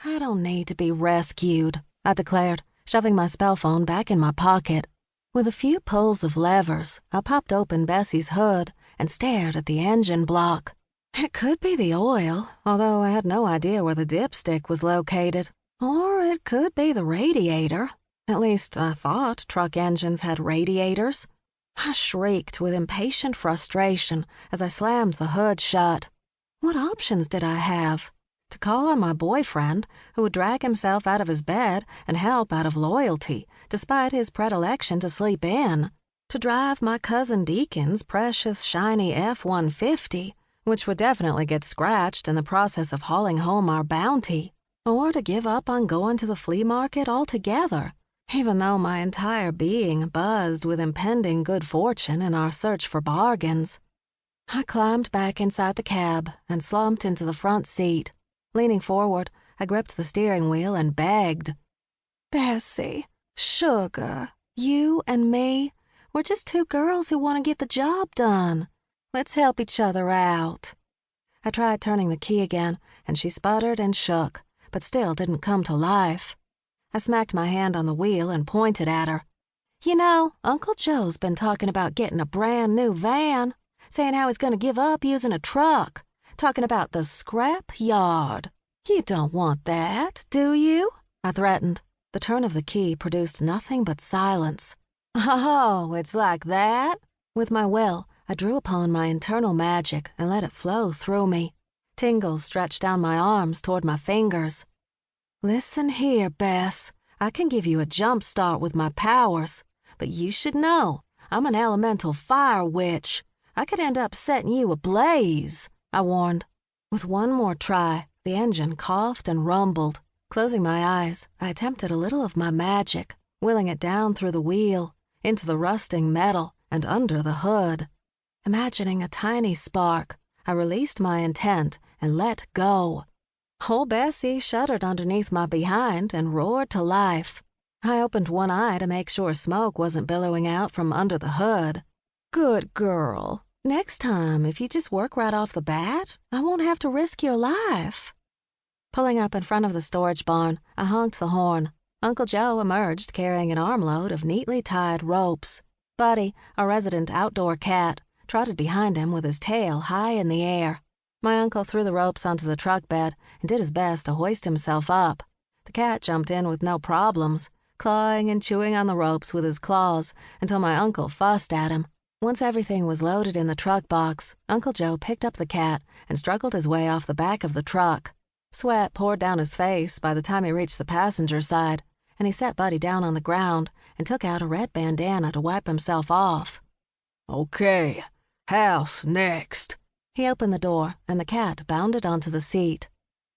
I don't need to be rescued, I declared, shoving my spell phone back in my pocket. With a few pulls of levers, I popped open Bessie's hood and stared at the engine block. It could be the oil, although I had no idea where the dipstick was located. Or it could be the radiator. At least I thought truck engines had radiators. I shrieked with impatient frustration as I slammed the hood shut. What options did I have? To call on my boyfriend, who would drag himself out of his bed and help out of loyalty, despite his predilection to sleep in. To drive my cousin Deacon's precious shiny F-150, which would definitely get scratched in the process of hauling home our bounty. Or to give up on going to the flea market altogether, even though my entire being buzzed with impending good fortune in our search for bargains. I climbed back inside the cab and slumped into the front seat. Leaning forward, I gripped the steering wheel and begged. Bessie, sugar, you and me, we're just two girls who want to get the job done. Let's help each other out. I tried turning the key again, and she sputtered and shook, but still didn't come to life. I smacked my hand on the wheel and pointed at her. You know, Uncle Joe's been talking about getting a brand new van, saying how he's going to give up using a truck. Talking about the scrap yard. You don't want that, do you? I threatened. The turn of the key produced nothing but silence. Oh, it's like that? With my will, I drew upon my internal magic and let it flow through me. Tingles stretched down my arms toward my fingers. Listen here, Bess. I can give you a jump start with my powers, but you should know I'm an elemental fire witch. I could end up setting you ablaze, I warned. With one more try, the engine coughed and rumbled. Closing my eyes, I attempted a little of my magic, willing it down through the wheel, into the rusting metal, and under the hood. Imagining a tiny spark, I released my intent and let go. Old Bessie shuddered underneath my behind and roared to life. I opened one eye to make sure smoke wasn't billowing out from under the hood. Good girl. Next time, if you just work right off the bat, I won't have to risk your life. Pulling up in front of the storage barn, I honked the horn. Uncle Joe emerged carrying an armload of neatly tied ropes. Buddy, our resident outdoor cat, trotted behind him with his tail high in the air. My uncle threw the ropes onto the truck bed and did his best to hoist himself up. The cat jumped in with no problems, clawing and chewing on the ropes with his claws until my uncle fussed at him. Once everything was loaded in the truck box, Uncle Joe picked up the cat and struggled his way off the back of the truck. Sweat poured down his face by the time he reached the passenger side, and he set Buddy down on the ground and took out a red bandana to wipe himself off. Okay, house next. He opened the door, and the cat bounded onto the seat.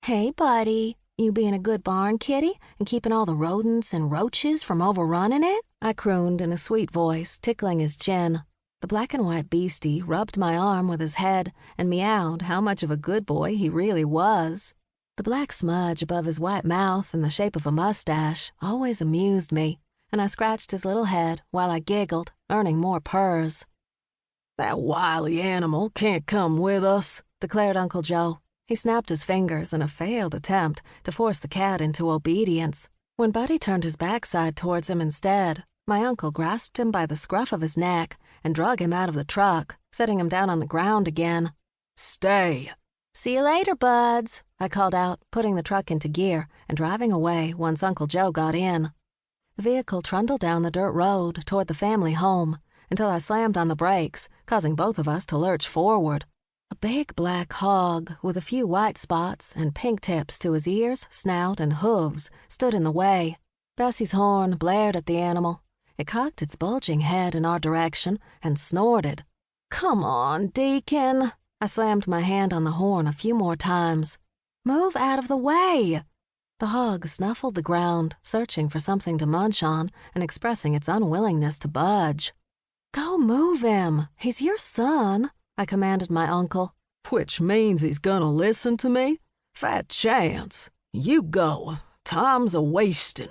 Hey, Buddy, you being a good barn kitty and keeping all the rodents and roaches from overrunning it? I crooned in a sweet voice, tickling his chin. The black and white beastie rubbed my arm with his head and meowed how much of a good boy he really was. The black smudge above his white mouth in the shape of a mustache always amused me, and I scratched his little head while I giggled, earning more purrs. That wily animal can't come with us, declared Uncle Joe. He snapped his fingers in a failed attempt to force the cat into obedience. When Buddy turned his backside towards him instead, my uncle grasped him by the scruff of his neck and drug him out of the truck, setting him down on the ground again. Stay. See you later, buds, I called out, putting the truck into gear and driving away once Uncle Joe got in. The vehicle trundled down the dirt road toward the family home until I slammed on the brakes, causing both of us to lurch forward. A big black hog with a few white spots and pink tips to his ears, snout, and hooves stood in the way. Bessie's horn blared at the animal. It cocked its bulging head in our direction and snorted. Come on, Deacon. I slammed my hand on the horn a few more times. Move out of the way. The hog snuffled the ground, searching for something to munch on and expressing its unwillingness to budge. Go move him. He's your son, I commanded my uncle. Which means he's gonna listen to me? Fat chance. You go. Time's a-wasting.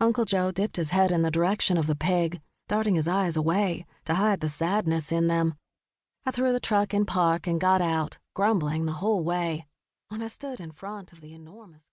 Uncle Joe dipped his head in the direction of the pig, darting his eyes away to hide the sadness in them. I threw the truck in park and got out, grumbling the whole way. When I stood in front of the enormous